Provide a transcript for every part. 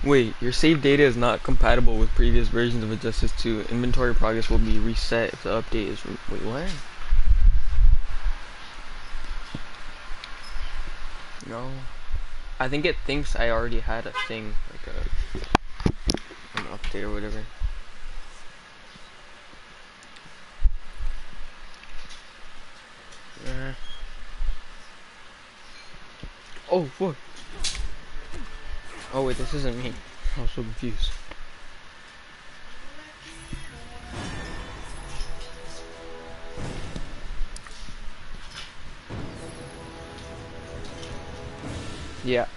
Wait, your save data is not compatible with previous versions of Injustice 2. Inventory progress will be reset if the update is... Wait, what? No. I think it thinks I already had a thing, like an update or whatever. Oh, fuck. Oh, wait, this isn't me. I was so confused. Yeah.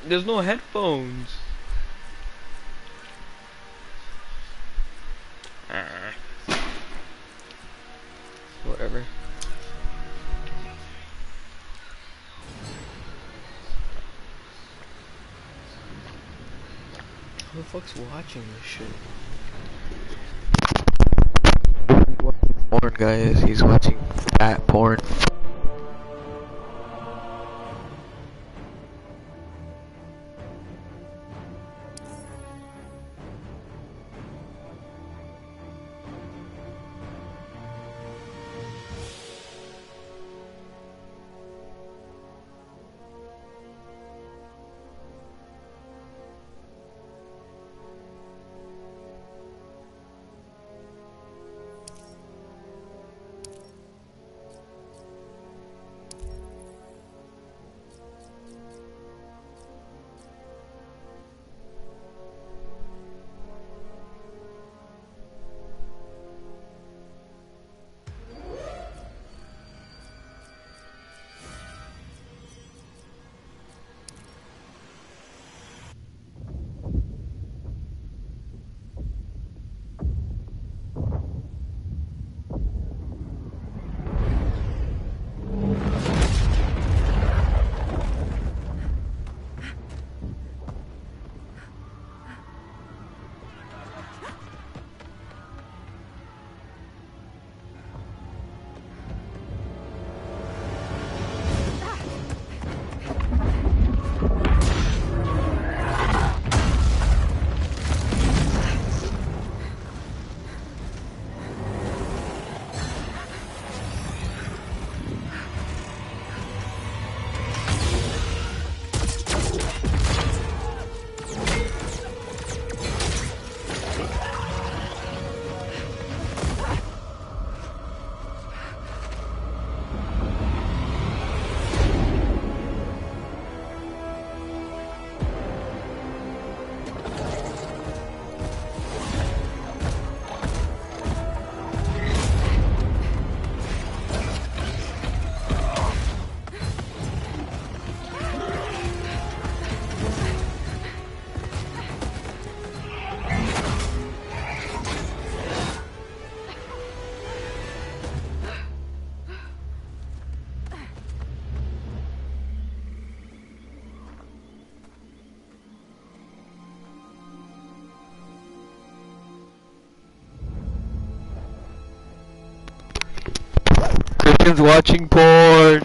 There's no headphones. Whatever. Who the fuck's watching this shit? Porn, guys. He's watching fat porn. Christian's watching porn.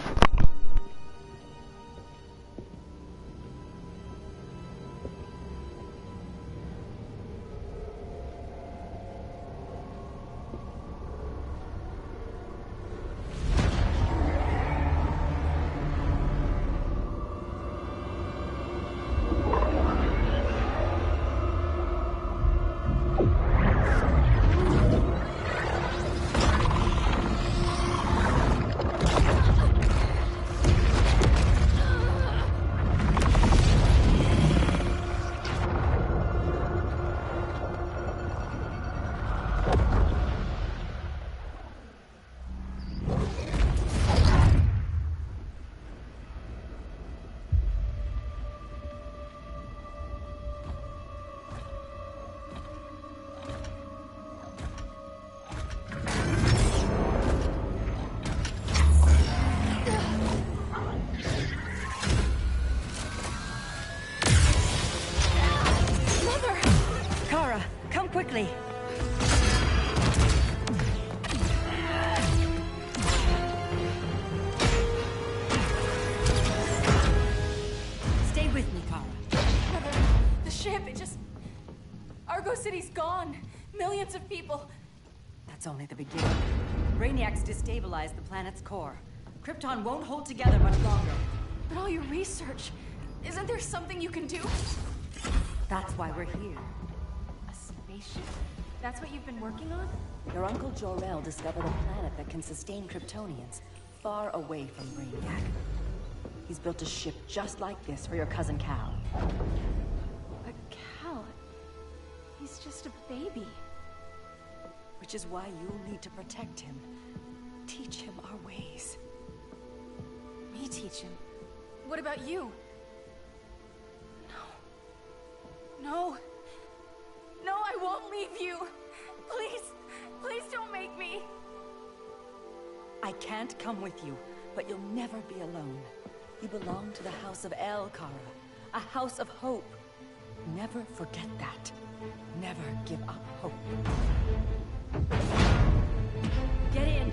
quickly. Stay with me, Kara. The ship, it just... Argo City's gone. Millions of people. That's only the beginning. Brainiacs destabilized the planet's core. Krypton won't hold together much longer. But all your research, isn't there something you can do? That's why we're here. A spaceship? That's what you've been working on? Your uncle Jor-El discovered a planet that can sustain Kryptonians, far away from Brainiac. He's built a ship just like this for your cousin Cal. But Cal... he's just a baby. Which is why you'll need to protect him. Teach him our ways. Me teach him? What about you? No. No, I won't leave you. Please, please don't make me. I can't come with you, but you'll never be alone. You belong to the House of El, Kara. A house of hope. Never forget that. Never give up hope. Get in.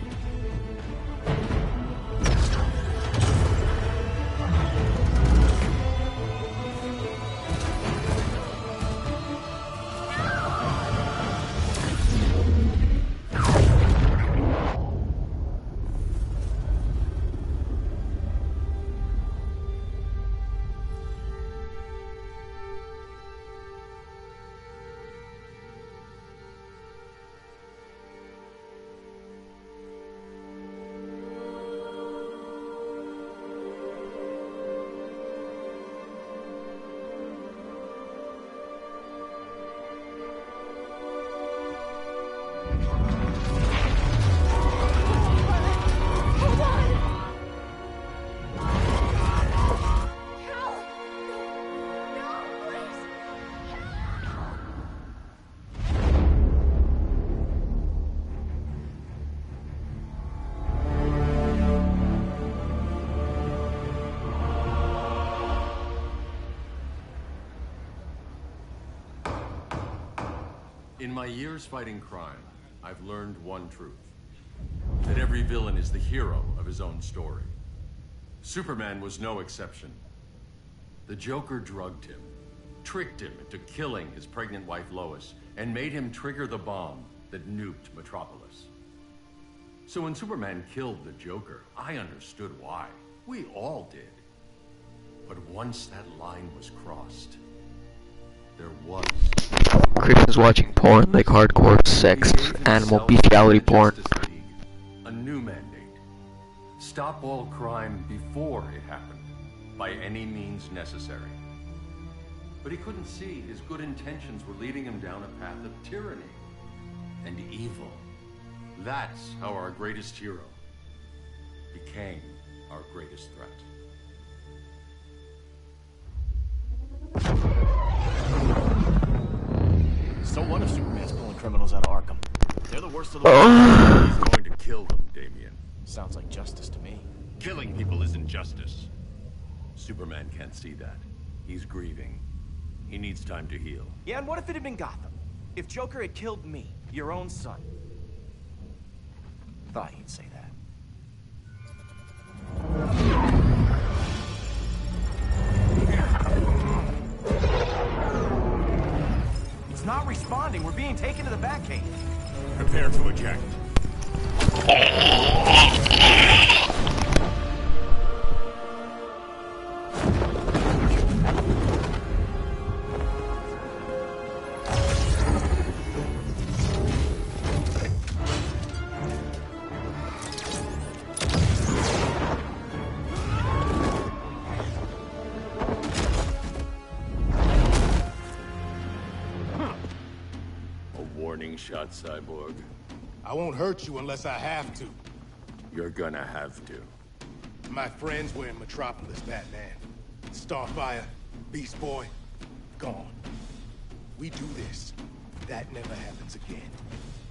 In my years fighting crime, I've learned one truth. That every villain is the hero of his own story. Superman was no exception. The Joker drugged him, tricked him into killing his pregnant wife Lois, and made him trigger the bomb that nuked Metropolis. So when Superman killed the Joker, I understood why. We all did. But once that line was crossed, there was... Krypton's watching porn like hardcore sex, animal bestiality porn. A new mandate. Stop all crime before it happened, by any means necessary. But he couldn't see his good intentions were leading him down a path of tyranny and evil. That's how our greatest hero became our greatest threat. So what if Superman's pulling criminals out of Arkham? They're the worst of the world. He's going to kill them, Damian. Sounds like justice to me. Killing people isn't justice. Superman can't see that. He's grieving. He needs time to heal. Yeah, and what if it had been Gotham? If Joker had killed me, your own son? Thought you'd say that. It's not responding. We're being taken to the Batcave. Prepare to eject. Warning shot, Cyborg. I won't hurt you unless I have to. You're gonna have to. My friends were in Metropolis, Batman. Starfire, Beast Boy, gone. We do this. That never happens again.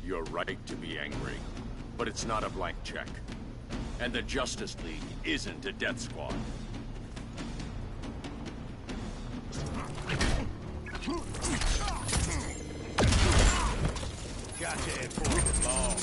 You're right to be angry, but it's not a blank check. And the Justice League isn't a death squad. Got your head forward long.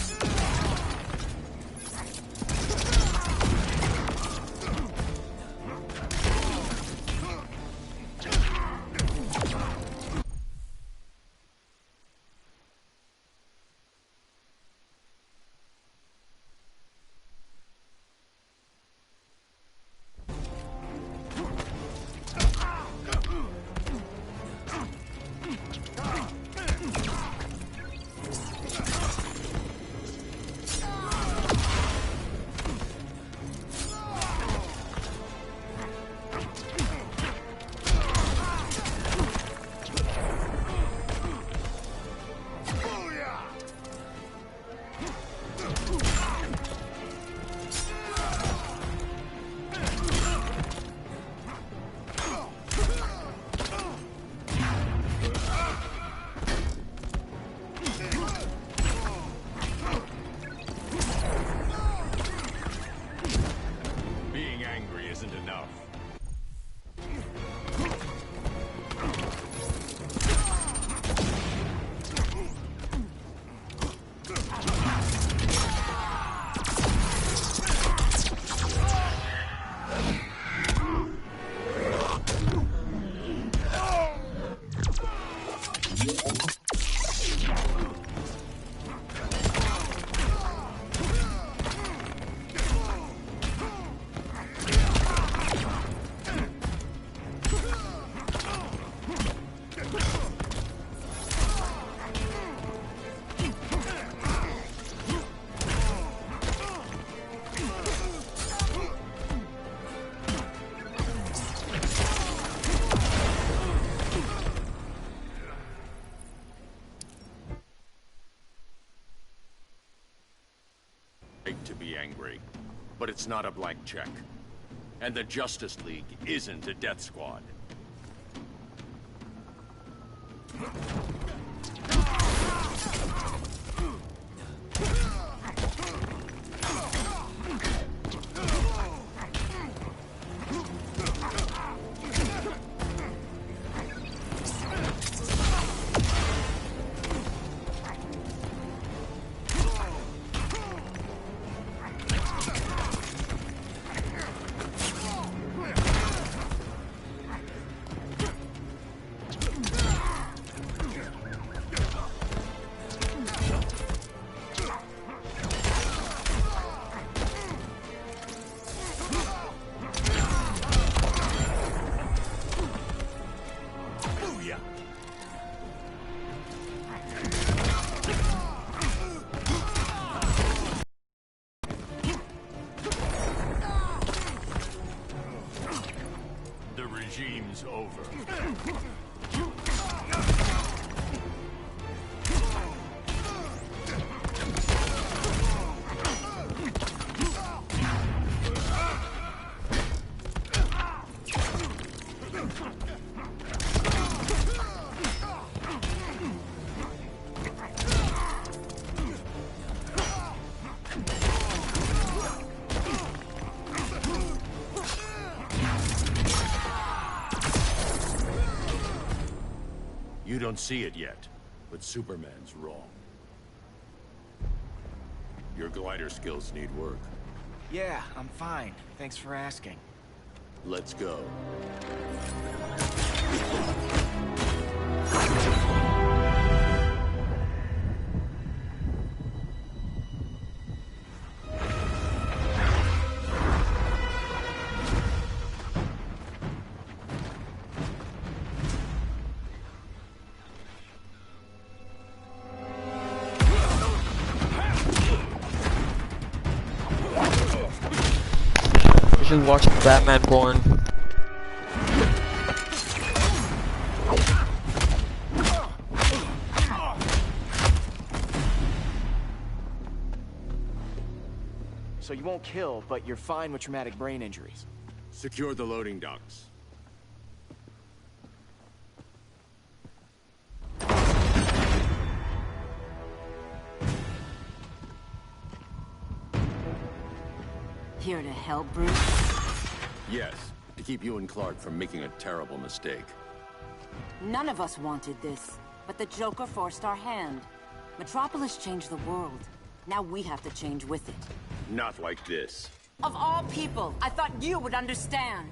To be angry, but it's not a blank check. And the Justice League isn't a death squad. Regime's over. You don't see it yet, but Superman's wrong. Your glider skills need work. Yeah, I'm fine. Thanks for asking. Let's go. Just watching Batman Born. So you won't kill, but you're fine with traumatic brain injuries. Secure the loading docks. Here to help, Bruce? Yes, to keep you and Clark from making a terrible mistake. None of us wanted this, but the Joker forced our hand. Metropolis changed the world. Now we have to change with it. Not like this. Of all people, I thought you would understand.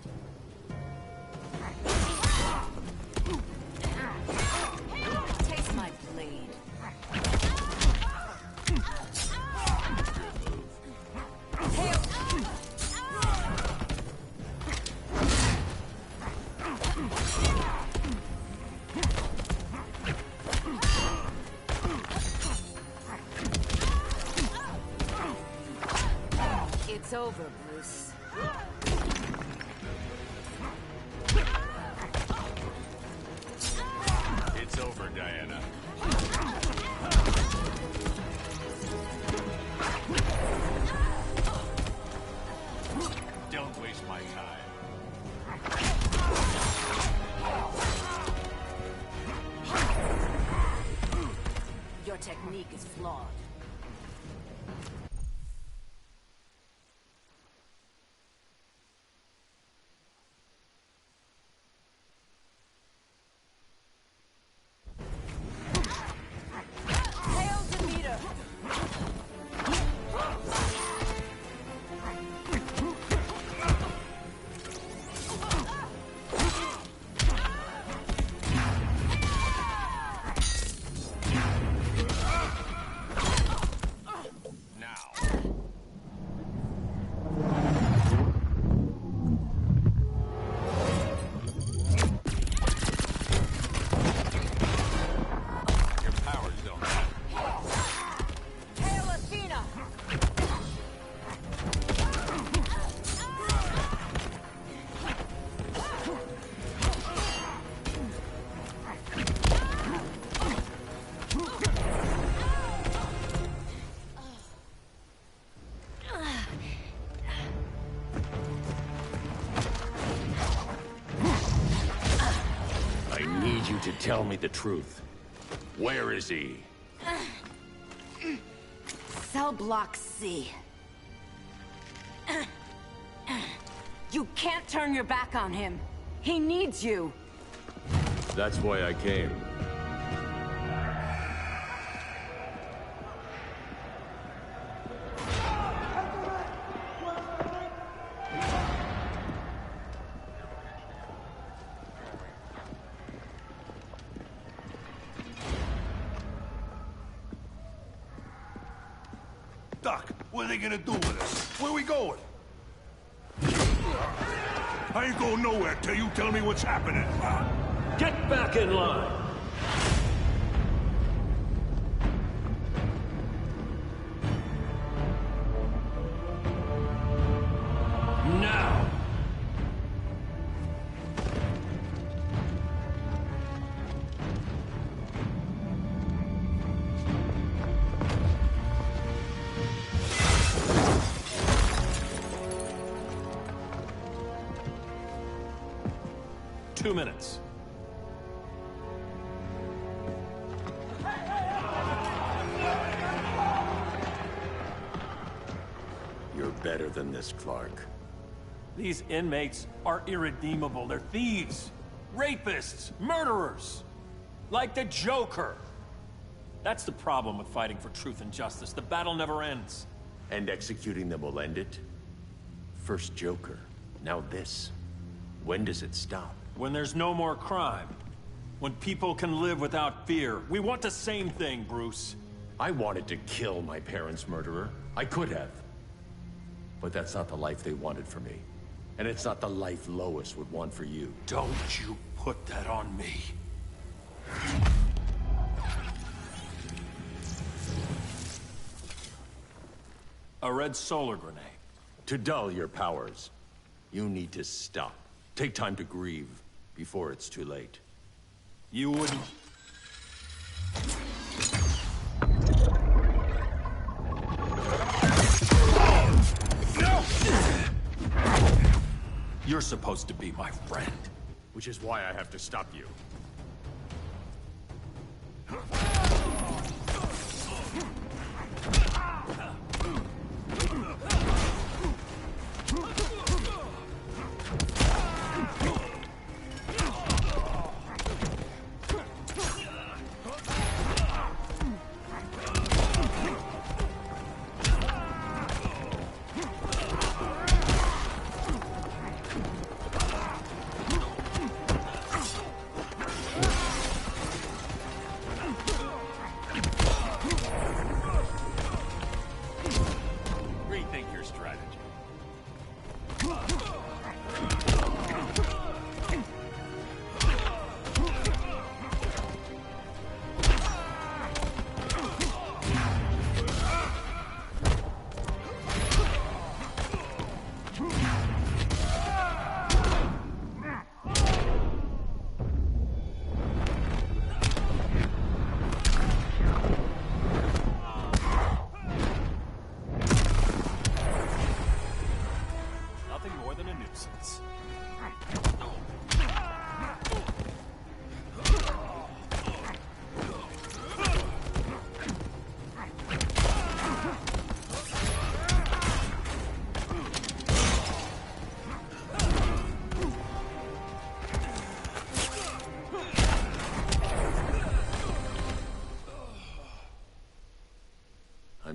Taste my blade. It's over, Bruce. It's over, Diana. Don't waste my time. Your technique is flawed. To tell me the truth. Where is he? Cell block C. You can't turn your back on him. He needs you. That's why I came. Doc, what are they gonna do with us? Where we going? I ain't going nowhere till you tell me what's happening. Get back in line! Now! Two minutes. You're better than this, Clark. These inmates are irredeemable. They're thieves, rapists, murderers. Like the Joker. That's the problem with fighting for truth and justice. The battle never ends. And executing them will end it? First Joker, now this. When does it stop? When there's no more crime. When people can live without fear. We want the same thing, Bruce. I wanted to kill my parents' murderer. I could have. But that's not the life they wanted for me. And it's not the life Lois would want for you. Don't you put that on me. A red solar grenade. To dull your powers, you need to stop. Take time to grieve before it's too late. You wouldn't... You're supposed to be my friend. Which is why I have to stop you.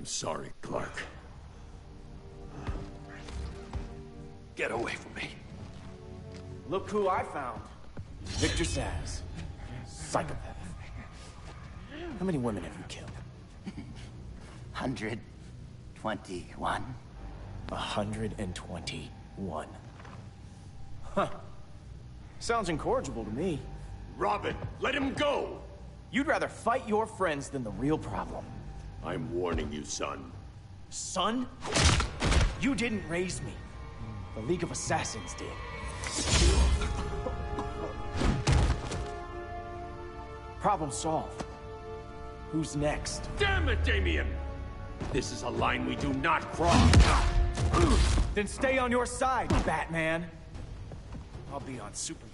I'm sorry, Clark. Get away from me. Look who I found. Victor Zsasz. Psychopath. How many women have you killed? 121. 121. Huh. Sounds incorrigible to me. Robin, let him go! You'd rather fight your friends than the real problem. I'm warning you, son. Son? You didn't raise me. The League of Assassins did. Problem solved. Who's next? Damn it, Damien! This is a line we do not cross. Then stay on your side, Batman. I'll be on Superman's.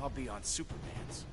I'll be on Superman's.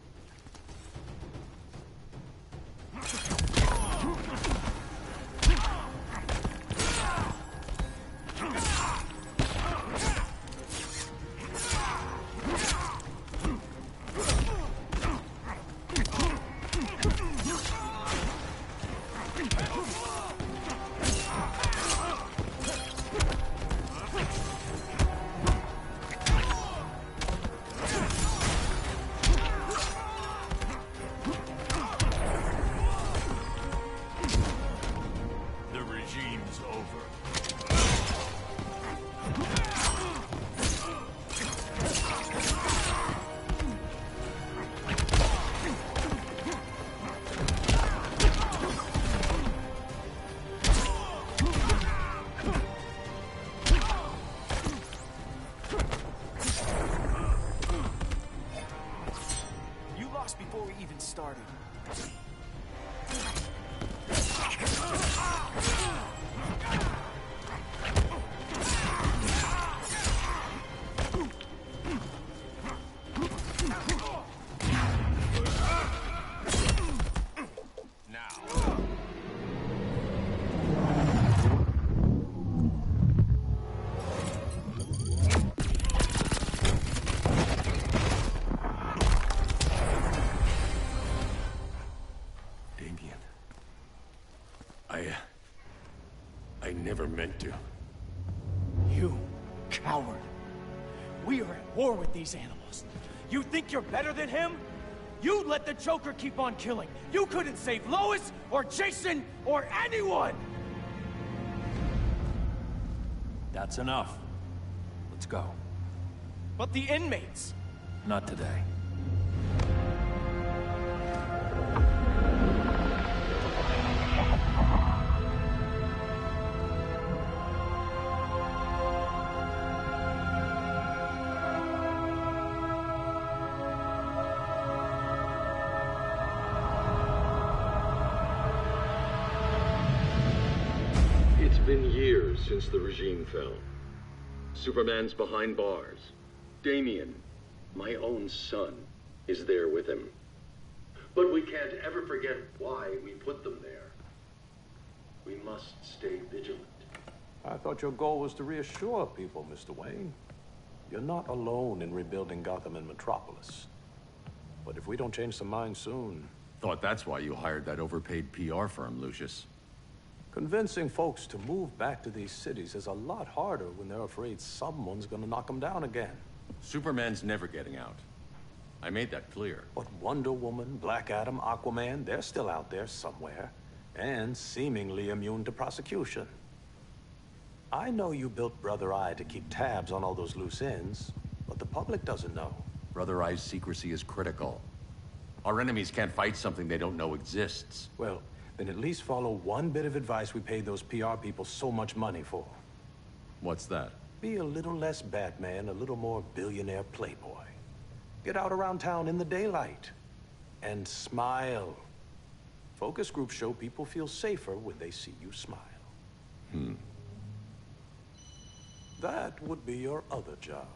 Before we even started. I never meant to. You coward. We are at war with these animals. You think you're better than him? You let the Joker keep on killing. You couldn't save Lois, or Jason, or anyone! That's enough. Let's go. But the inmates. Not today. It's been years since the regime fell. Superman's behind bars. Damien, my own son, is there with him. But we can't ever forget why we put them there. We must stay vigilant. I thought your goal was to reassure people, Mr. Wayne. You're not alone in rebuilding Gotham and Metropolis. But if we don't change some minds soon... Thought that's why you hired that overpaid PR firm, Lucius. Convincing folks to move back to these cities is a lot harder when they're afraid someone's gonna knock them down again. Superman's never getting out. I made that clear. But Wonder Woman, Black Adam, Aquaman, they're still out there somewhere. And seemingly immune to prosecution. I know you built Brother Eye to keep tabs on all those loose ends, but the public doesn't know. Brother Eye's secrecy is critical. Our enemies can't fight something they don't know exists. Well, then at least follow one bit of advice we paid those PR people so much money for. What's that? Be a little less Batman, a little more billionaire playboy. Get out around town in the daylight. And smile. Focus groups show people feel safer when they see you smile. That would be your other job.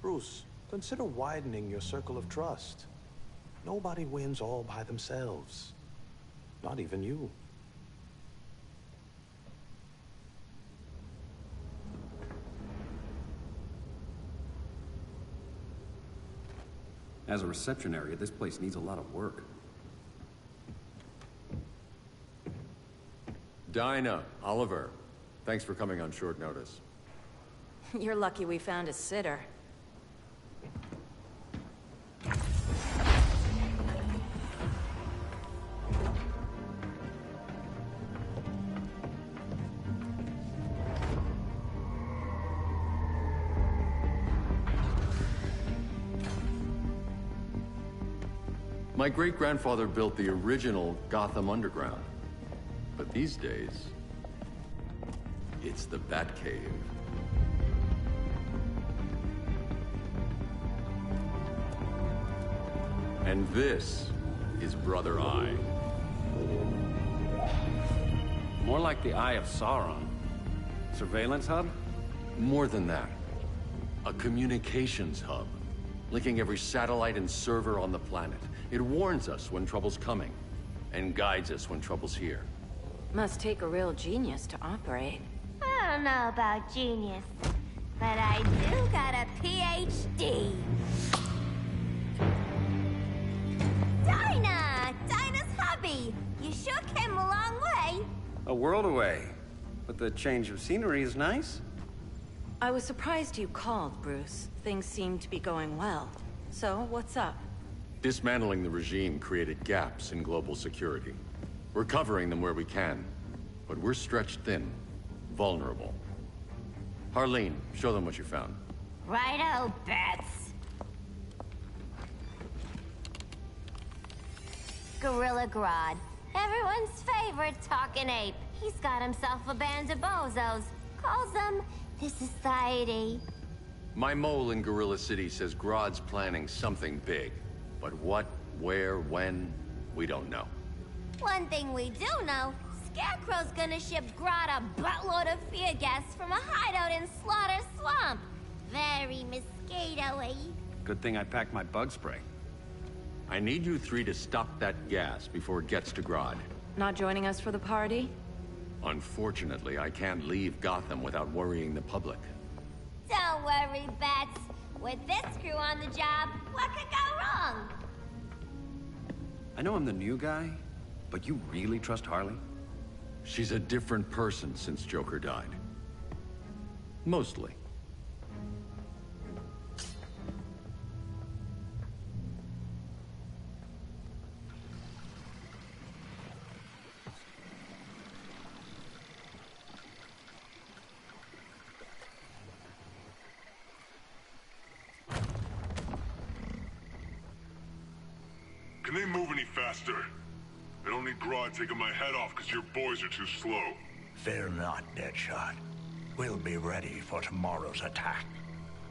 Bruce, consider widening your circle of trust. Nobody wins all by themselves. Not even you. As a reception area, this place needs a lot of work. Dinah, Oliver, thanks for coming on short notice. You're lucky we found a sitter. My great-grandfather built the original Gotham Underground. But these days, it's the Batcave. And this is Brother Eye. More like the Eye of Sauron. Surveillance hub? More than that. A communications hub, linking every satellite and server on the planet. It warns us when trouble's coming, and guides us when trouble's here. Must take a real genius to operate. I don't know about genius, but I do got a PhD. Dinah's hubby! You sure came a long way. A world away. But the change of scenery is nice. I was surprised you called, Bruce. Things seem to be going well. So, what's up? Dismantling the regime created gaps in global security. We're covering them where we can, but we're stretched thin, vulnerable. Harleen, show them what you found. Righto, Bats. Gorilla Grodd. Everyone's favorite talking ape. He's got himself a band of bozos. Calls them the Society. My mole in Gorilla City says Grodd's planning something big. But what, where, when, we don't know. One thing we do know, Scarecrow's gonna ship Grodd a buttload of fear gas from a hideout in Slaughter Swamp. Very mosquito-y. Good thing I packed my bug spray. I need you three to stop that gas before it gets to Grodd. Not joining us for the party? Unfortunately, I can't leave Gotham without worrying the public. Don't worry, Bats. With this crew on the job, what could go wrong? I know I'm the new guy, but you really trust Harley? She's a different person since Joker died. Mostly. Can they move any faster? I don't need Grodd taking my head off because your boys are too slow. Fear not, Deadshot. We'll be ready for tomorrow's attack.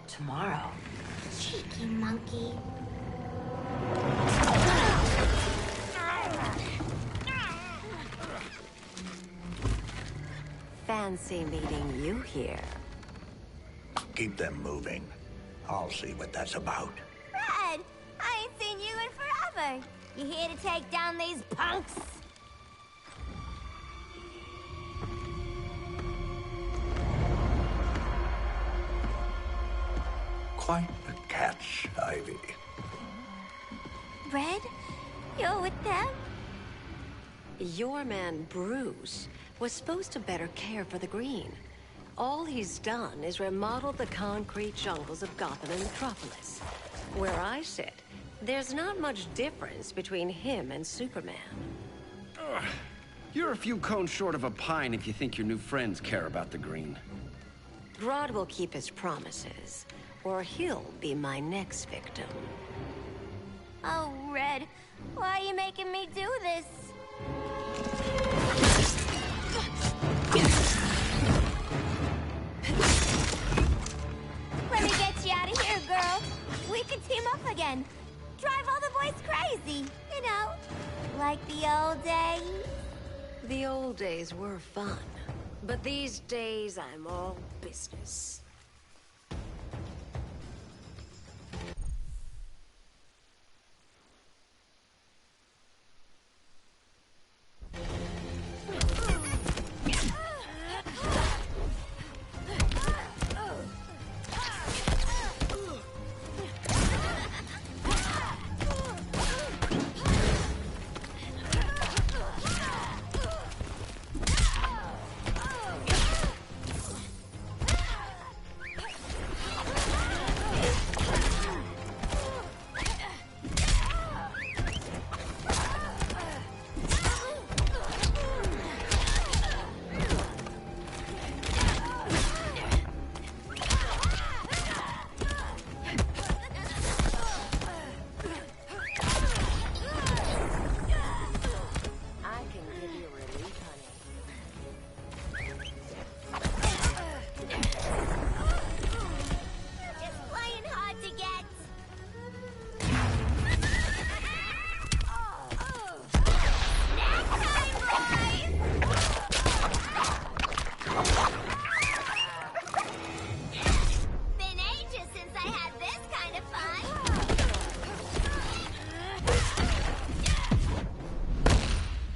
Tomorrow? Cheeky monkey. Fancy meeting you here. Keep them moving. I'll see what that's about. Red, I ain't seen you in forever. You here to take down these punks? Quite the catch, Ivy. Red? You're with them? Your man, Bruce, was supposed to better care for the Green. All he's done is remodel the concrete jungles of Gotham and Metropolis. Where I sit, there's not much difference between him and Superman. Ugh. You're a few cones short of a pine if you think your new friends care about the Green. Grodd will keep his promises, or he'll be my next victim. Oh, Red, why are you making me do this? Let me get you out of here, girl. We can team up again. Drive all the boys crazy, you know, like the old days. The old days were fun, but these days I'm all business.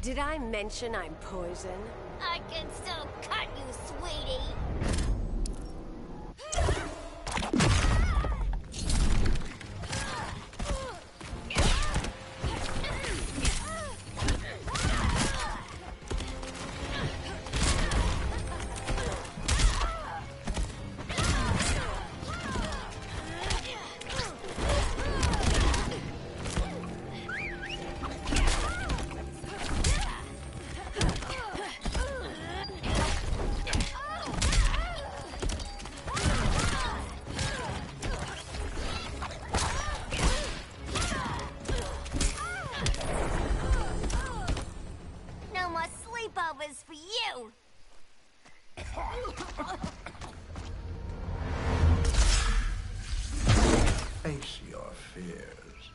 Did I mention I'm poison? I can still cut you, sweetie. Sleepovers for you! Face your fears.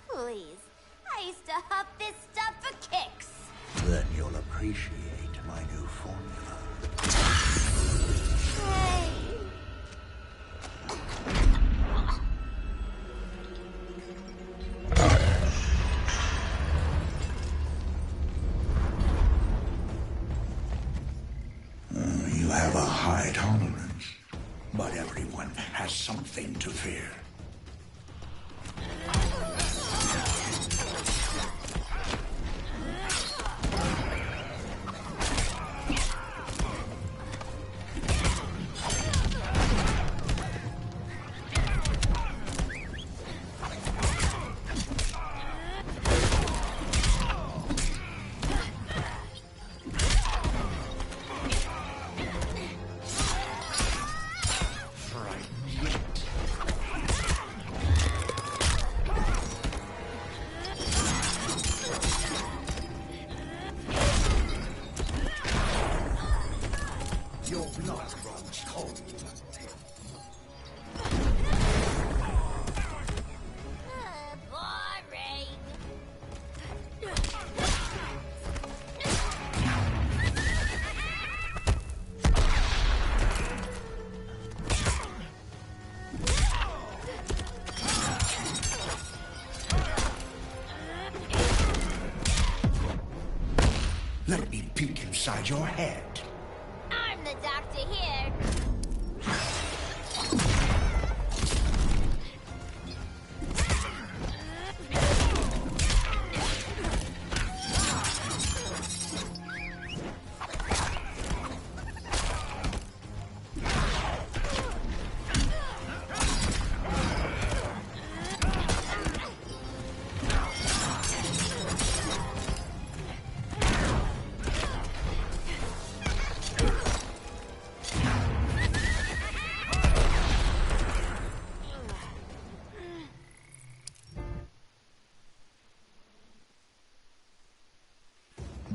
Please, I used to huff this stuff for kicks. Then you'll appreciate my new formula. Hey. You have a high tolerance, but everyone has something to fear. Your blood runs cold. Boring. Let me peek inside your head. I'm the doctor here.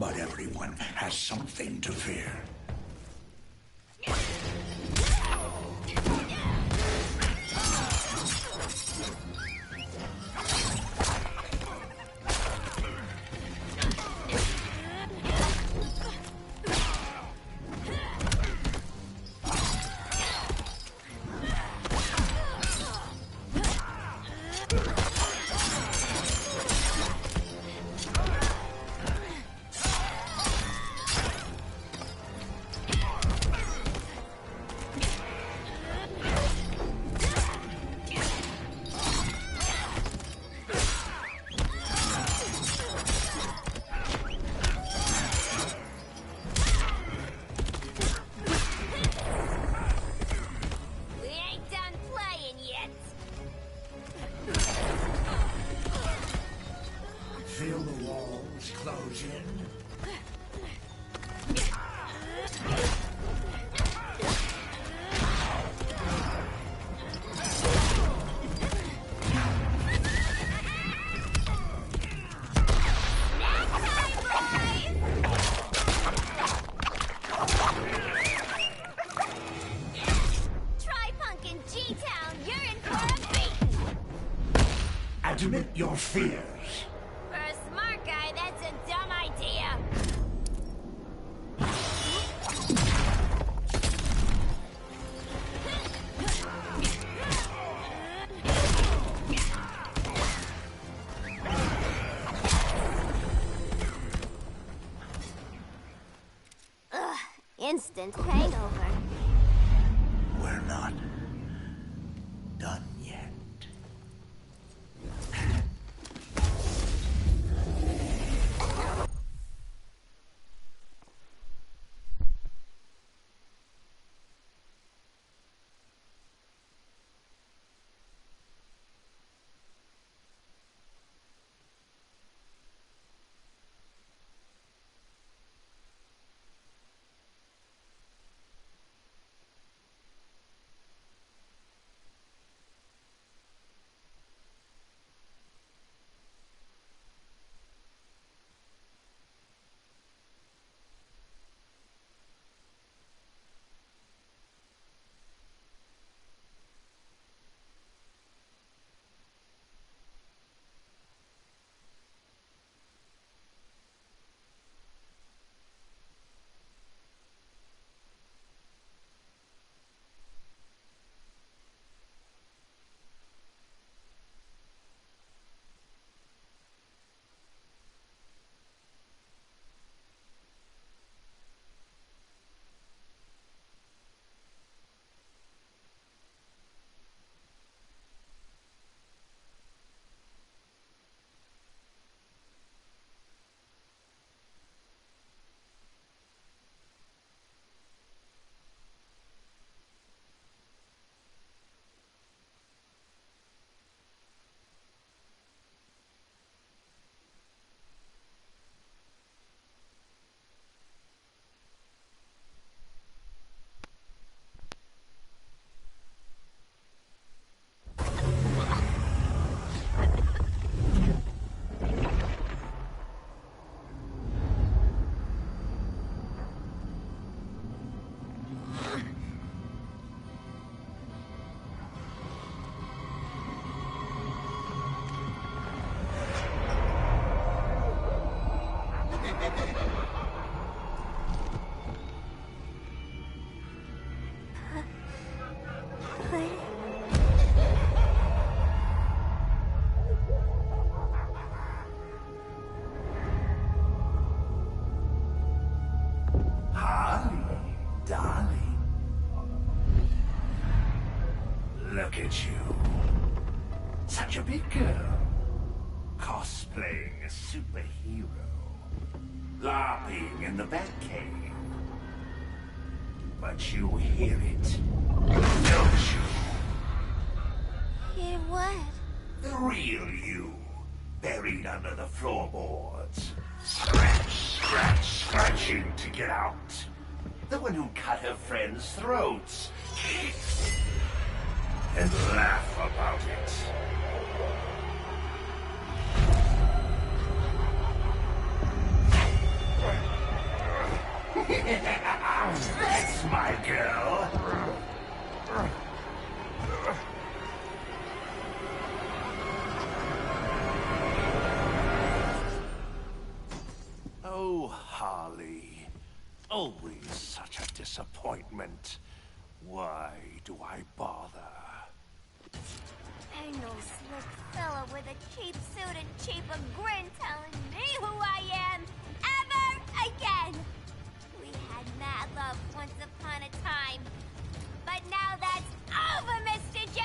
but everyone has something to fear. Feel the walls close in. Try punkin' G-Town, you're in for a beating! Admit your fears. For a smart guy, that's a dumb idea. Ugh, instant hangover. We're not done yet. Look at you. Such a big girl. Cosplaying a superhero. LARPing in the Batcave. But you hear it, don't you? Hear what? The real you. Buried under the floorboards. Scratch, scratch, scratching to get out. The one who cut her friends' throats. And laugh about it. That's my girl. Oh, Harley. Always such a disappointment. Why do I bother? Ain't no slick fella with a cheap suit and cheaper grin telling me who I am ever again. We had mad love once upon a time, but now that's over, Mr. J.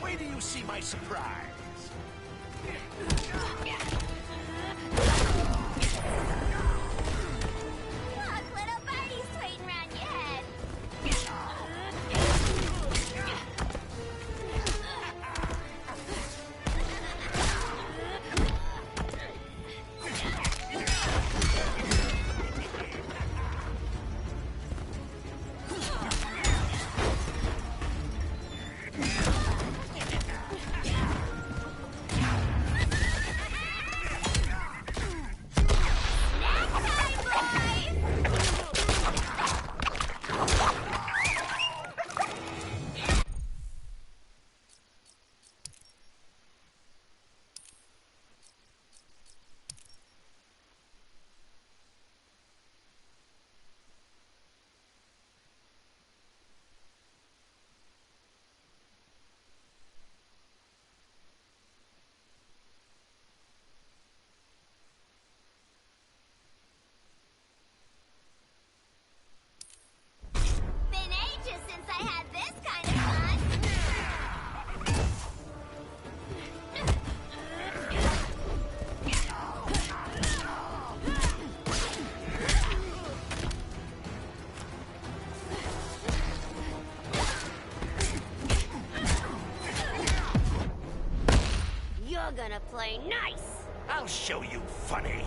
Wait till you see my surprise. Look, little birdie's waiting around your head. Been ages since I had this kind of fun. You're gonna play nice. I'll show you funny.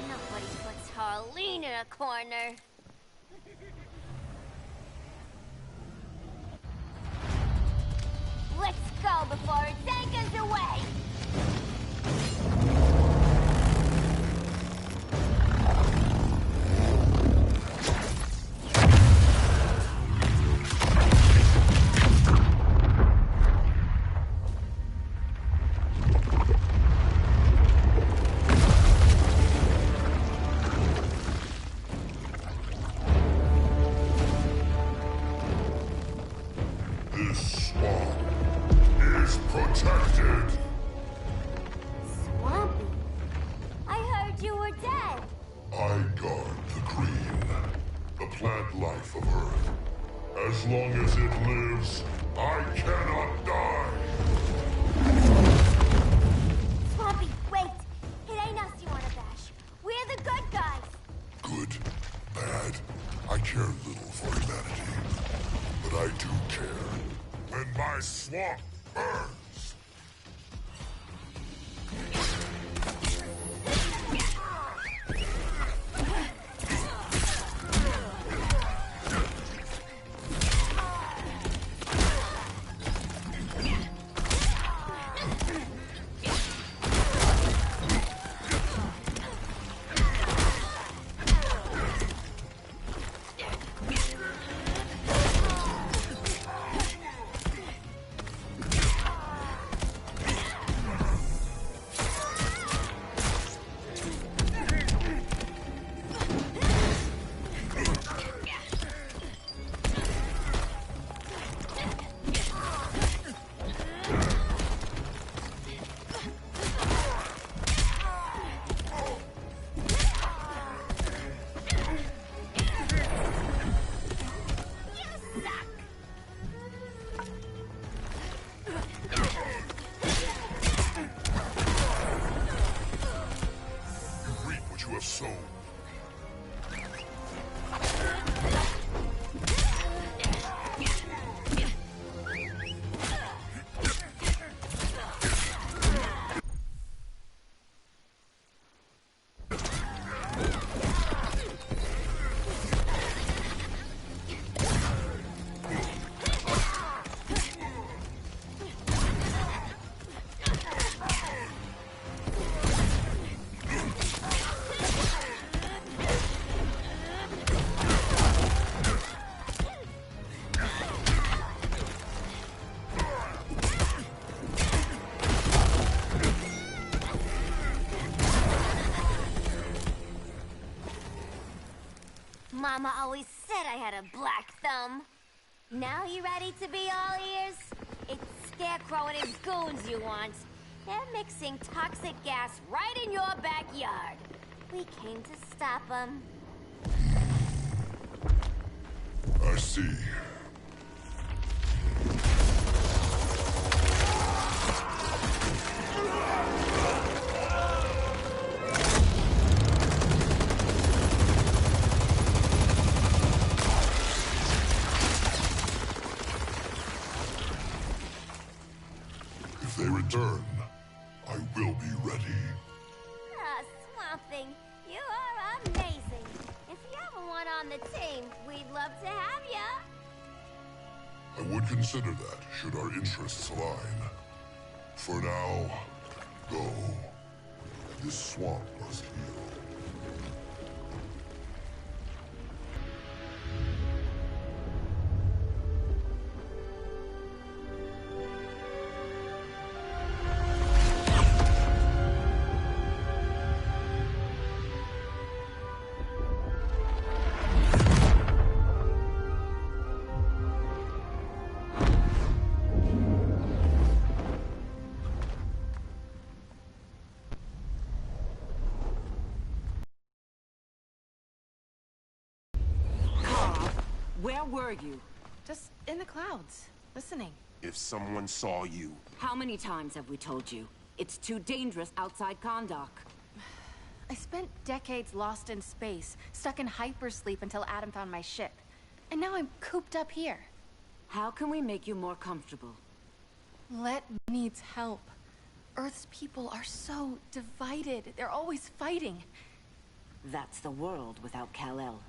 Nobody puts Harleen in a corner. Let's go before it takes us away. This swamp is protected. Swampy? I heard you were dead. I guard the green, the plant life of Earth. As long as it lives, I cannot die. Swampy, wait. It ain't us you wanna bash. We're the good guys. Good, bad, I care little for humanity. But I do care when my swamp burns. Mama always said I had a black thumb. Now you ready to be all ears? It's Scarecrow and his goons you want. They're mixing toxic gas right in your backyard. We came to stop them. I see. If they return, I will be ready. Ah, Swamp Thing, you are amazing. If you ever want on the team, we'd love to have ya. I would consider that, should our interests align. For now, go. This swamp must heal. Where were you? Just in the clouds, listening. If someone saw you... How many times have we told you? It's too dangerous outside Kahndaq. I spent decades lost in space, stuck in hypersleep until Adam found my ship. And now I'm cooped up here. How can we make you more comfortable? Let needs help. Earth's people are so divided. They're always fighting. That's the world without Kal-El.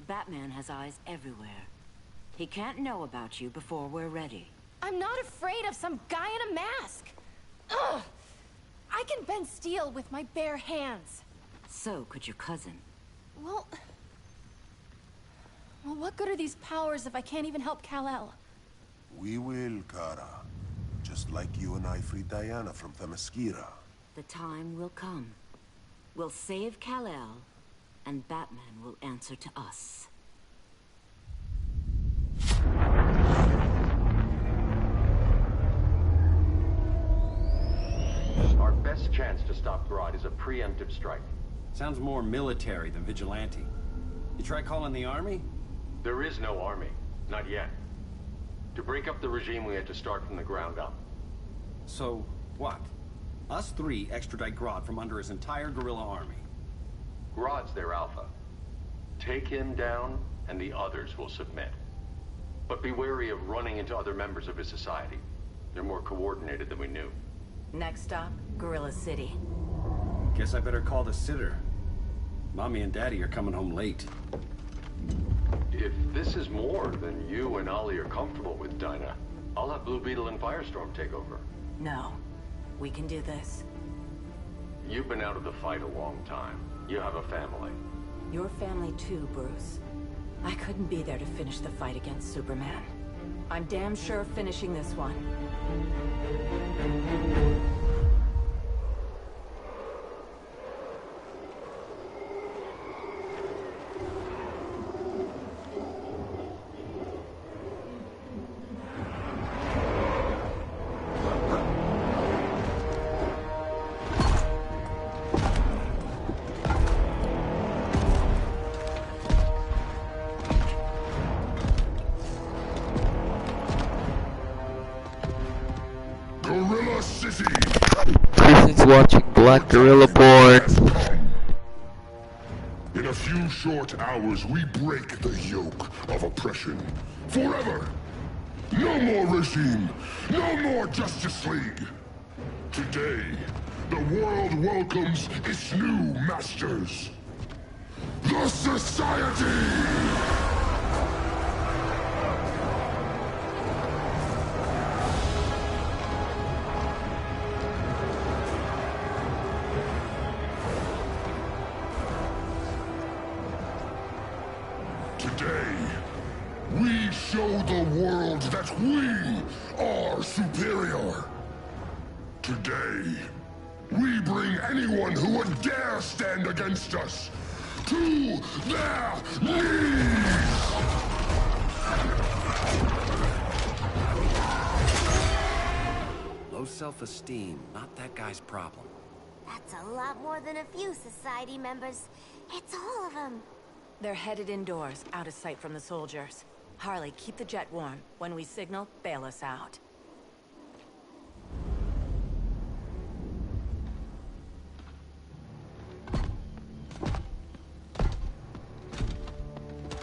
Batman has eyes everywhere. He can't know about you before we're ready. I'm not afraid of some guy in a mask. Ugh! I can bend steel with my bare hands. So could your cousin. Well, what good are these powers if I can't even help Kal-El? We will, Kara. Just like you and I freed Diana from Themyscira. The time will come. We'll save Kal-El, and Batman will answer to us. Our best chance to stop Grodd is a preemptive strike. Sounds more military than vigilante. You try calling the army? There is no army. Not yet. To break up the regime, we had to start from the ground up. So, what? Us three extradite Grodd from under his entire guerrilla army. Grodd's their alpha. Take him down, and the others will submit. But be wary of running into other members of his society. They're more coordinated than we knew. Next stop, Gorilla City. Guess I better call the sitter. Mommy and Daddy are coming home late. If this is more than you and Ollie are comfortable with, Dinah, I'll have Blue Beetle and Firestorm take over. No. We can do this. You've been out of the fight a long time. You have a family. Your family too, Bruce. I couldn't be there to finish the fight against Superman. I'm damn sure finishing this one. Gorilla City! Kristen's watching Black Gorilla porn. In a few short hours, we break the yoke of oppression. Forever! No more regime! No more Justice League! Today, the world welcomes its new masters. The Society! Today, we show the world that we are superior. Today, we bring anyone who would dare stand against us to their knees! self-esteem, not that guy's problem. That's a lot more than a few society members. It's all of them. They're headed indoors, out of sight from the soldiers. Harley, keep the jet warm. When we signal, bail us out.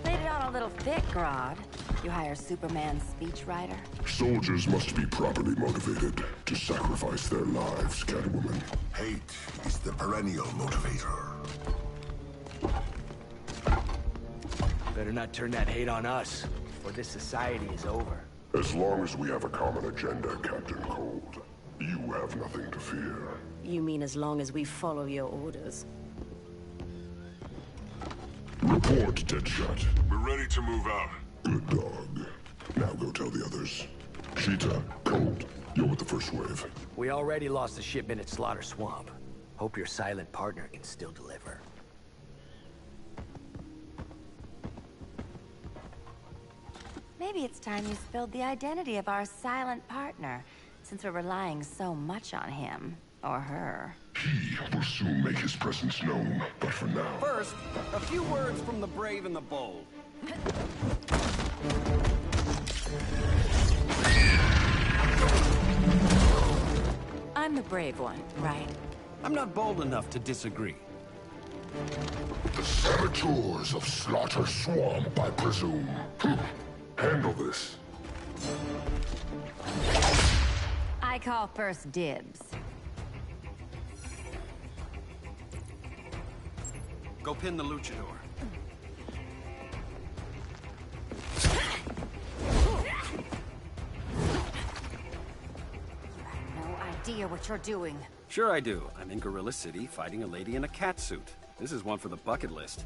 Laid it on a little thick, Grodd. You hire Superman's speechwriter? Soldiers must be properly motivated to sacrifice their lives, Catwoman. Hate is the perennial motivator. Better not turn that hate on us, or this society is over. As long as we have a common agenda, Captain Cold, you have nothing to fear. You mean as long as we follow your orders? Report, Deadshot. We're ready to move out. Good dog. Now go tell the others. Cheetah, Cold, you're with the first wave. We already lost the shipment at Slaughter Swamp. Hope your silent partner can still deliver. Maybe it's time you spilled the identity of our silent partner, since we're relying so much on him. Or her. He will soon make his presence known, but for now... First, a few words from the brave and the bold. I'm the brave one, right? I'm not bold enough to disagree. The saboteurs of Slaughter Swamp, I presume. Handle this. I call first dibs. Go pin the luchador. No idea what you're doing. Sure I do. I'm in Gorilla City fighting a lady in a cat suit. This is one for the bucket list.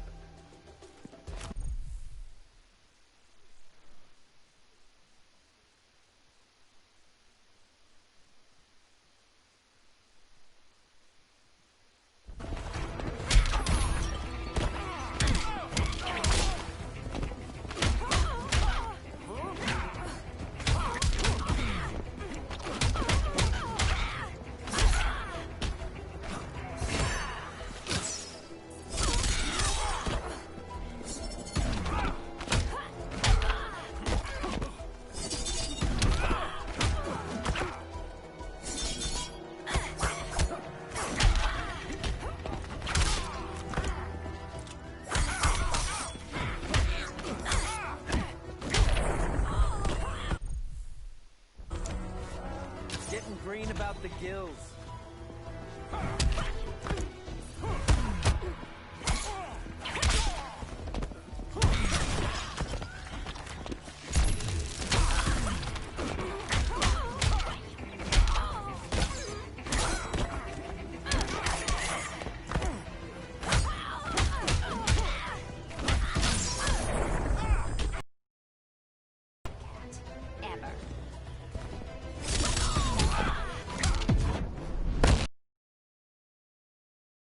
Green about the gills.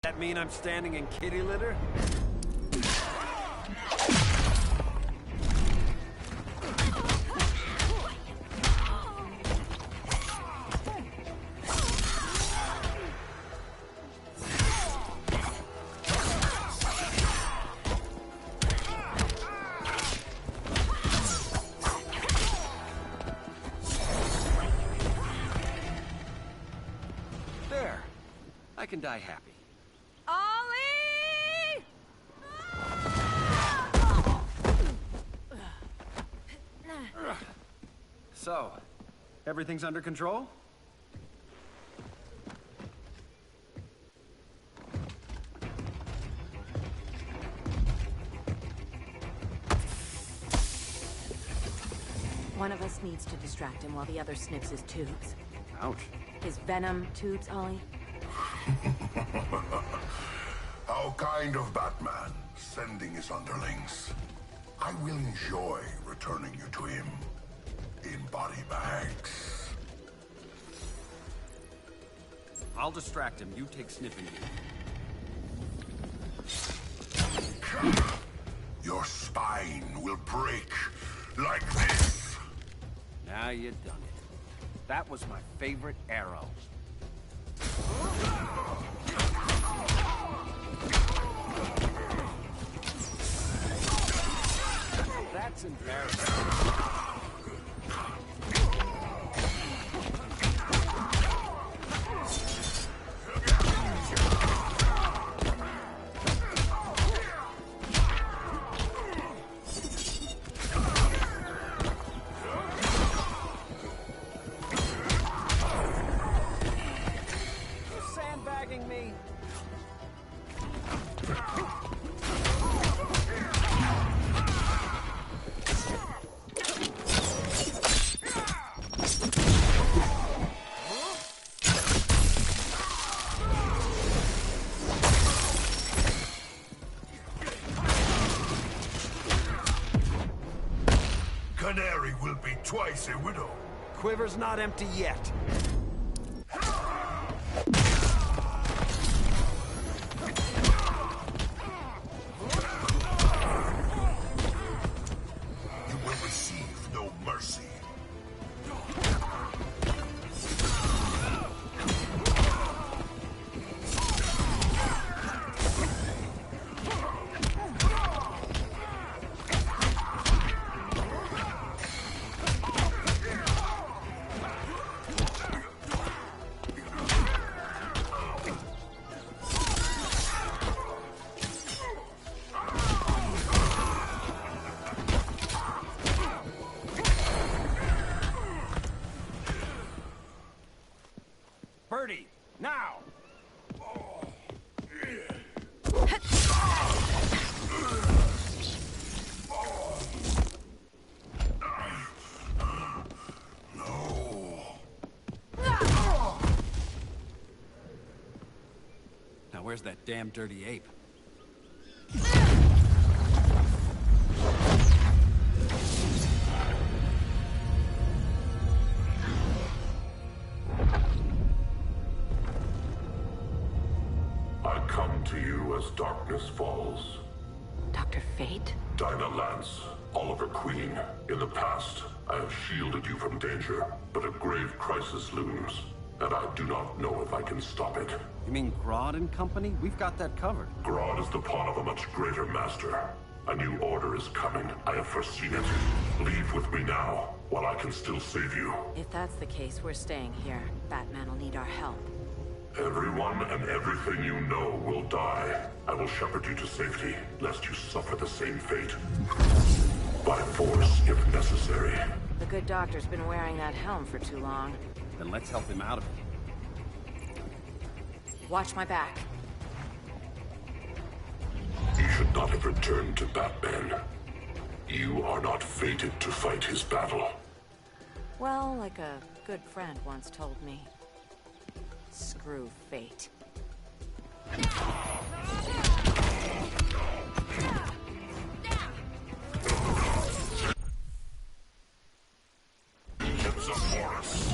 That mean I'm standing in kitty litter? There. I can die happy. Ollie! So, everything's under control? One of us needs to distract him while the other sniffs his tubes. Ouch. His venom tubes, Ollie? How kind of Batman, sending his underlings. I will enjoy returning you to him in body bags. I'll distract him. You take sniffing duty. Your spine will break like this. Now you done it. That was my favorite arrow. That's embarrassing. Me. Canary will be twice a widow. Quiver's not empty yet. Birdie, now! Now where's that damn dirty ape? To you as darkness falls. Dr. Fate? Dinah Lance, Oliver Queen. In the past, I have shielded you from danger, but a grave crisis looms, and I do not know if I can stop it. You mean Grodd and company? We've got that covered. Grodd is the pawn of a much greater master. A new order is coming. I have foreseen it. Leave with me now, while I can still save you. If that's the case, we're staying here. Batman will need our help. Everyone and everything you know will die. I will shepherd you to safety, lest you suffer the same fate. By force, if necessary. The good doctor's been wearing that helm for too long. Then let's help him out of it. Watch my back. You should not have returned to Batman. You are not fated to fight his battle. Well, like a good friend once told me. Screw fate. It's a forest.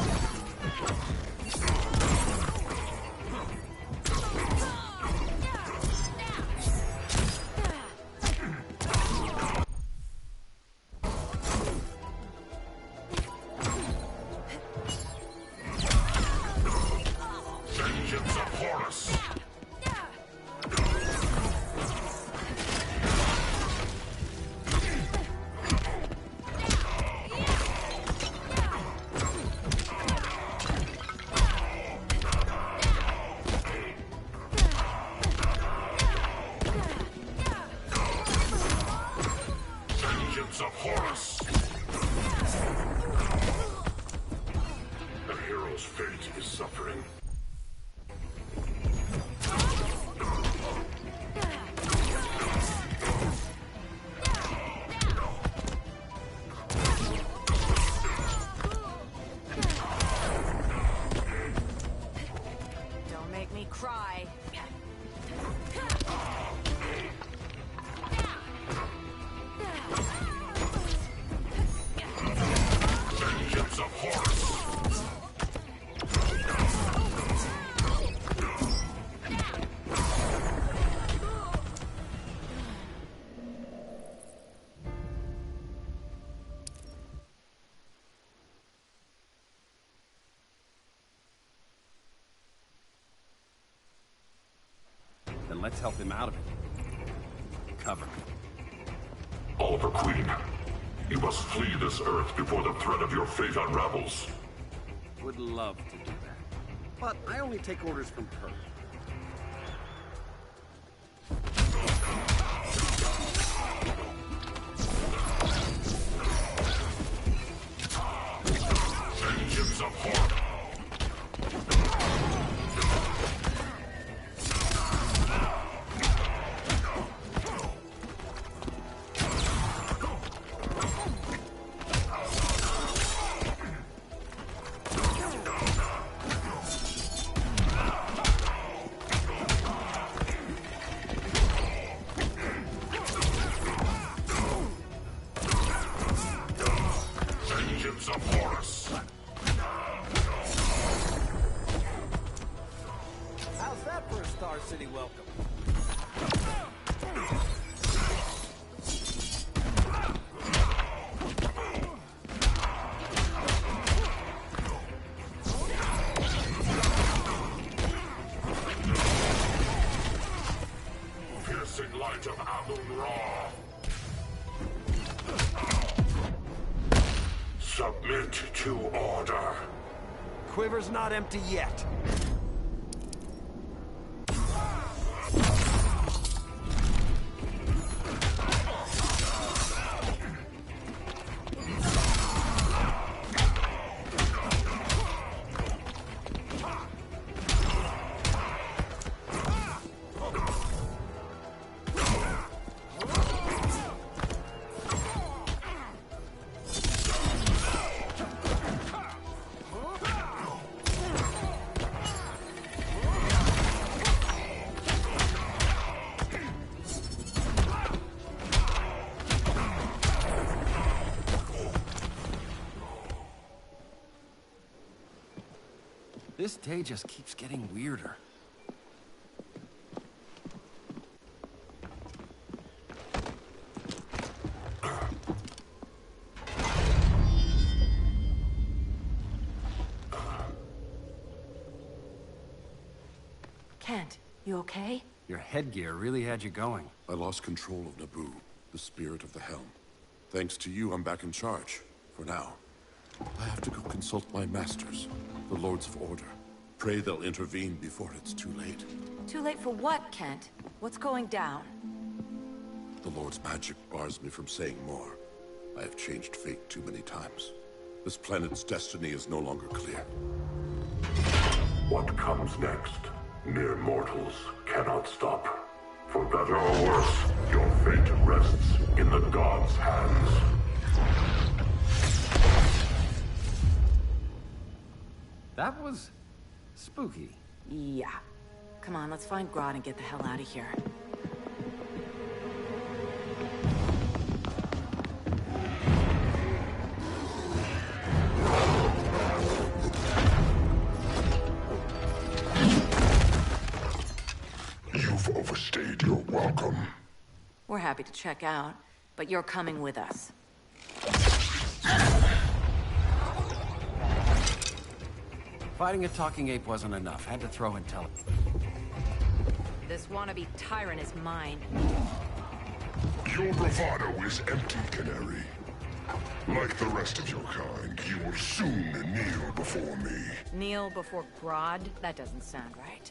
let's help him out of it. Cover. Oliver Queen, you must flee this earth before the threat of your fate unravels. Would love to do that. But I only take orders from her. Vengeance of Horde. How's that for a Star City welcome? Piercing light of Amun-Ra. Submit to order. Quiver's not empty yet. This day just keeps getting weirder. Kent, you okay? Your headgear really had you going. I lost control of Naboo, the spirit of the helm. Thanks to you, I'm back in charge. For now. I have to go consult my masters, the Lords of Order. Pray they'll intervene before it's too late. Too late for what, Kent? What's going down? The Lord's magic bars me from saying more. I have changed fate too many times. This planet's destiny is no longer clear. What comes next? Mere mortals cannot stop. For better or worse, your fate rests in the gods' hands. That was spooky. Yeah. Come on, let's find Grodd and get the hell out of here. You've overstayed your welcome. We're happy to check out, but you're coming with us. Fighting a talking ape wasn't enough. Had to throw in tele. This wannabe tyrant is mine. Your bravado is empty, Canary. Like the rest of your kind, you will soon kneel before me. Kneel before Grodd? That doesn't sound right.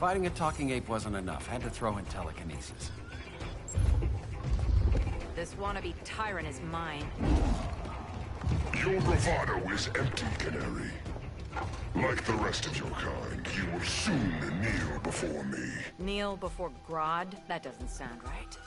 Fighting a talking ape wasn't enough. Had to throw in telekinesis. This wannabe tyrant is mine. Your bravado is empty, Canary. Like the rest of your kind, you will soon kneel before me. Kneel before Grodd? That doesn't sound right.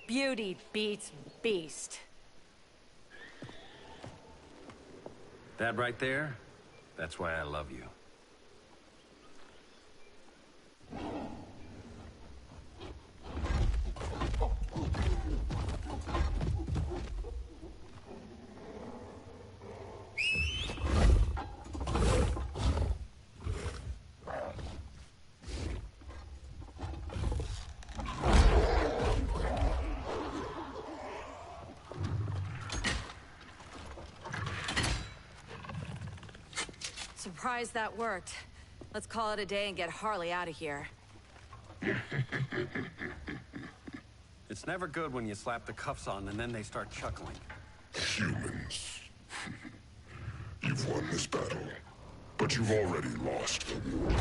Beauty beats beast. That right there, that's why I love you. Surprised that worked. Let's call it a day and get Harley out of here. It's never good when you slap the cuffs on and then they start chuckling. Humans. You've won this battle, but you've already lost the war.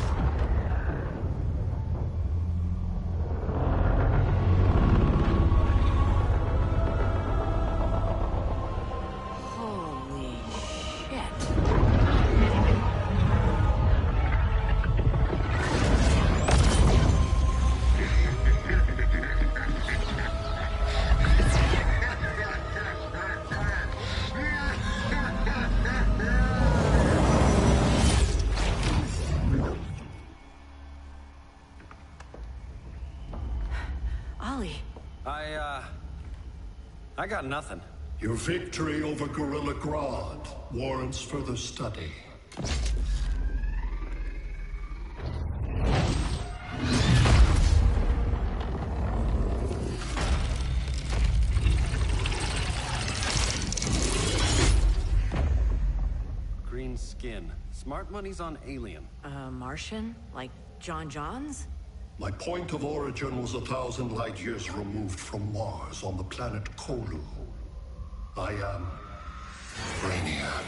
I got nothing. Your victory over Gorilla Grodd warrants further study. Green skin. Smart money's on alien. Martian? Like John Johns? My point of origin was 1,000 light years removed from Mars on the planet Kolu. I am Brainiac.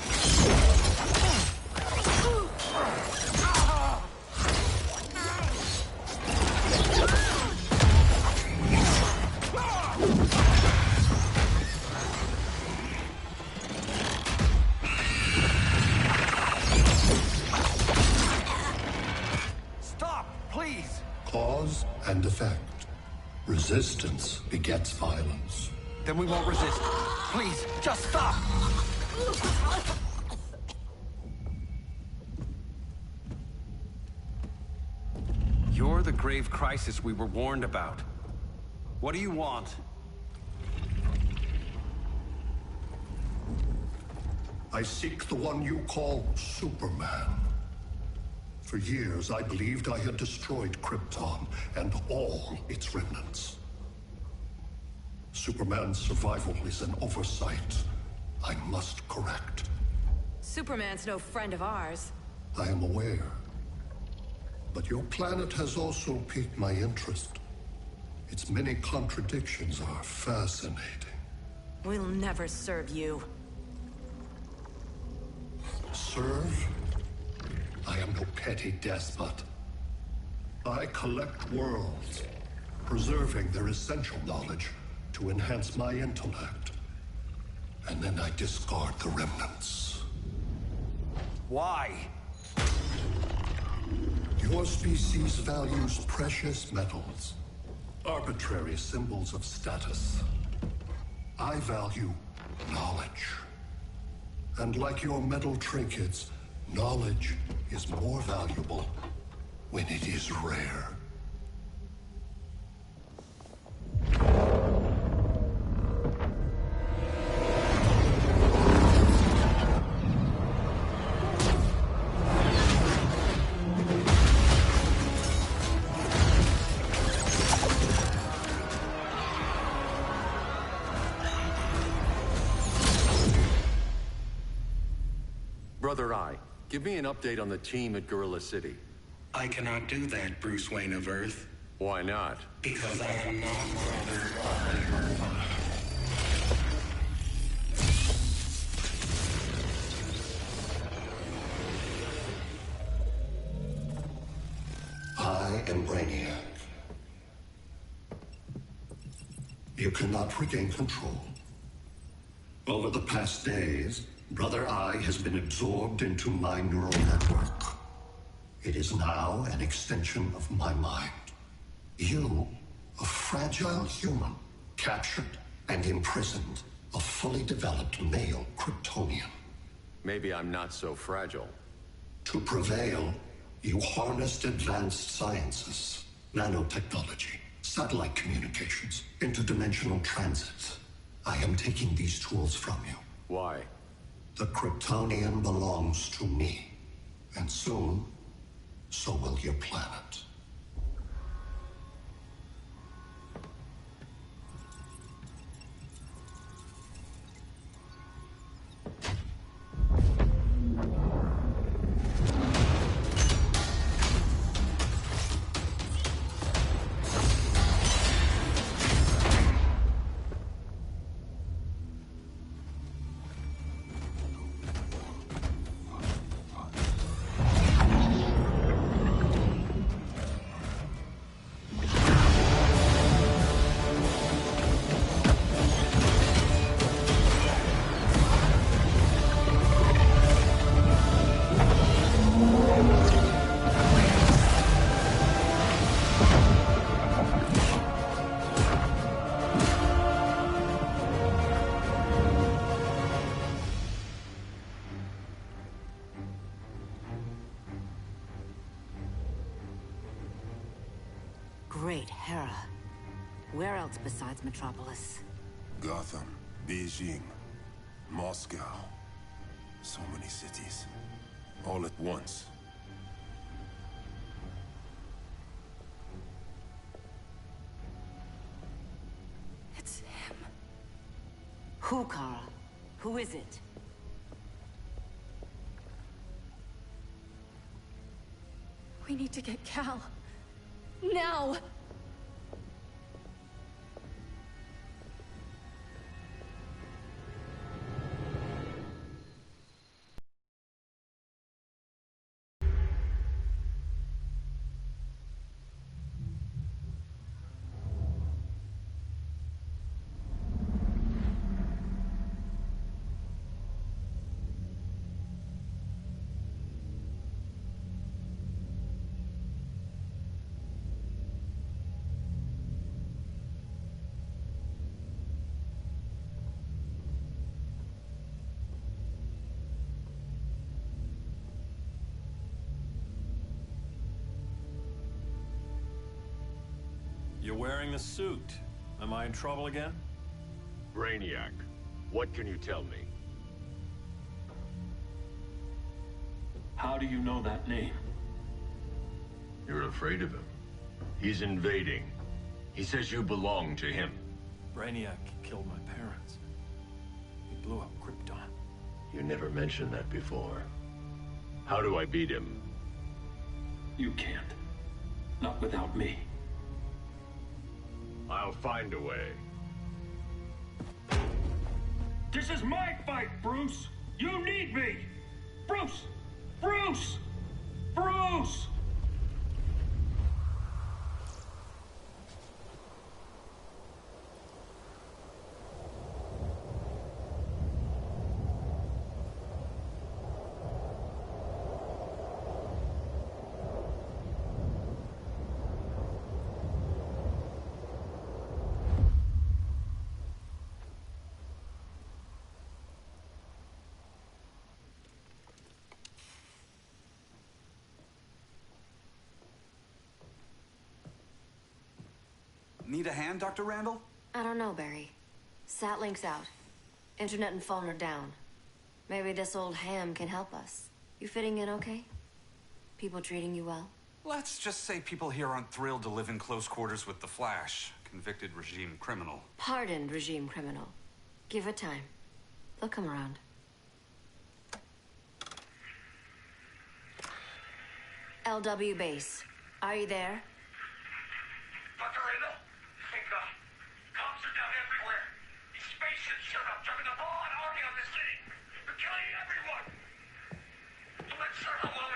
Stop, please! Cause and effect. Resistance begets violence. Then we won't resist. Please, just stop! You're the grave crisis we were warned about. What do you want? I seek the one you call Superman. For years, I believed I had destroyed Krypton and all its remnants. Superman's survival is an oversight I must correct. Superman's no friend of ours. I am aware. But your planet has also piqued my interest. Its many contradictions are fascinating. We'll never serve you. Serve? I am no petty despot. I collect worlds, preserving their essential knowledge to enhance my intellect. And then I discard the remnants. Why? Your species values precious metals, arbitrary symbols of status. I value knowledge. And like your metal trinkets, knowledge is more valuable when it is rare. Brother Eye, give me an update on the team at Gorilla City. I cannot do that, Bruce Wayne of Earth. Why not? Because I am not Brother Eye. I am Brainiac. You cannot regain control. Over the past days, Brother Eye has been absorbed into my neural network. It is now an extension of my mind. You, a fragile human, captured and imprisoned a fully developed male Kryptonian. Maybe I'm not so fragile. To prevail, you harnessed advanced sciences, nanotechnology, satellite communications, interdimensional transit. I am taking these tools from you. Why? The Kryptonian belongs to me. And soon, so will your planet. Great Hera. Where else besides Metropolis? Gotham, Beijing, Moscow. So many cities. All at once. It's him. Who, Kara? Who is it? We need to get Cal. Now! You're wearing the suit. Am I in trouble again? Brainiac, what can you tell me? How do you know that name? You're afraid of him. He's invading. He says you belong to him. Brainiac killed my parents. He blew up Krypton. You never mentioned that before. How do I beat him? You can't. Not without me. I'll find a way. This is my fight, Bruce! You need me! Bruce! Bruce! Bruce! Need a hand, Dr. Randall? I don't know, Barry. Satlink's out. Internet and phone are down. Maybe this old ham can help us. You fitting in okay? People treating you well? Let's just say people here aren't thrilled to live in close quarters with the Flash, convicted regime criminal. Pardoned regime criminal. Give it time. They'll come around. LW base. Are you there? Dr. Randall? Thank God. Cops are down everywhere. These spaceships showed up, driving a full-on army on this city. They're killing everyone. So let's start a low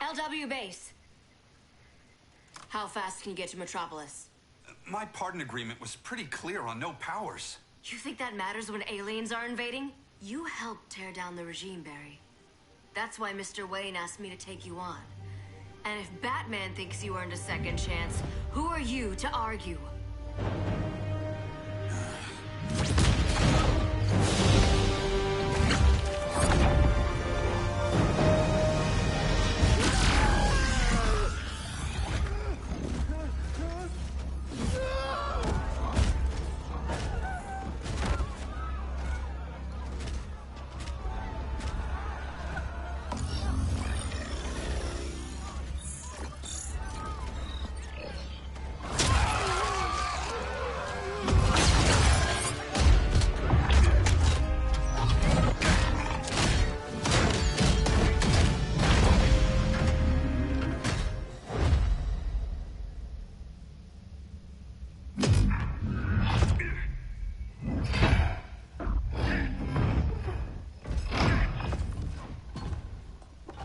LW base. How fast can you get to Metropolis? My pardon agreement was pretty clear on no powers. You think that matters when aliens are invading? You helped tear down the regime, Barry. That's why Mr. Wayne asked me to take you on. And if Batman thinks you earned a second chance, who are you to argue?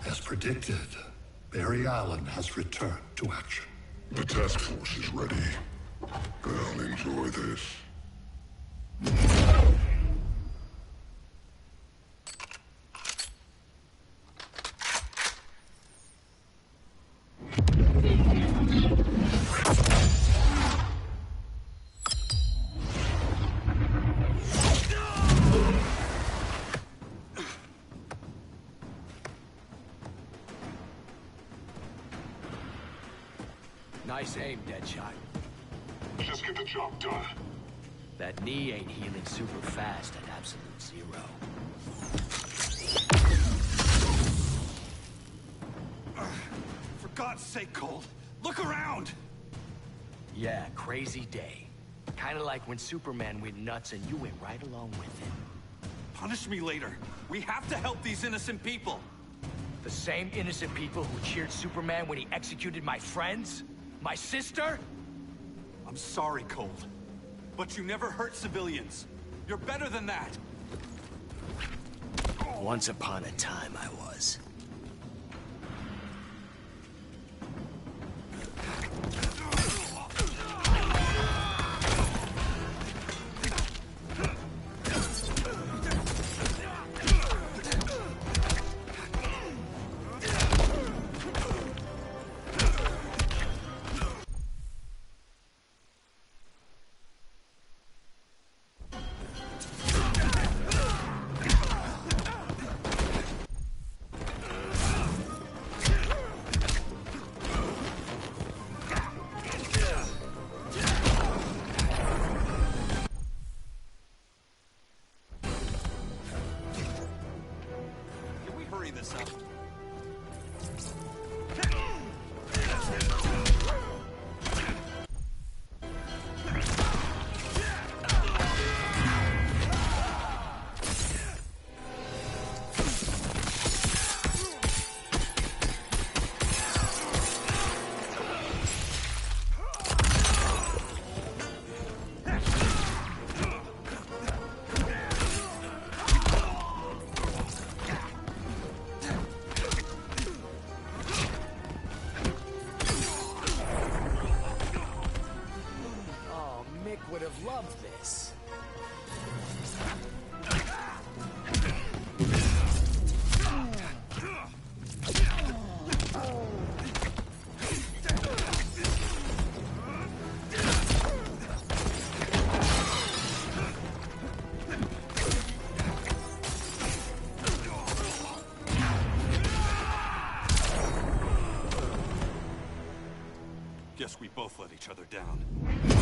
As predicted, Barry Allen has returned to action. The task force is ready. I'll enjoy this. Nice aim, Deadshot. Just get the job done. That knee ain't healing super fast at absolute zero. For God's sake, Cole, look around! Yeah, crazy day. Kinda like when Superman went nuts and you went right along with him. Punish me later. We have to help these innocent people. The same innocent people who cheered Superman when he executed my friends? My sister? I'm sorry, Cold. But you never hurt civilians. You're better than that. Once upon a time, I was. let each other down.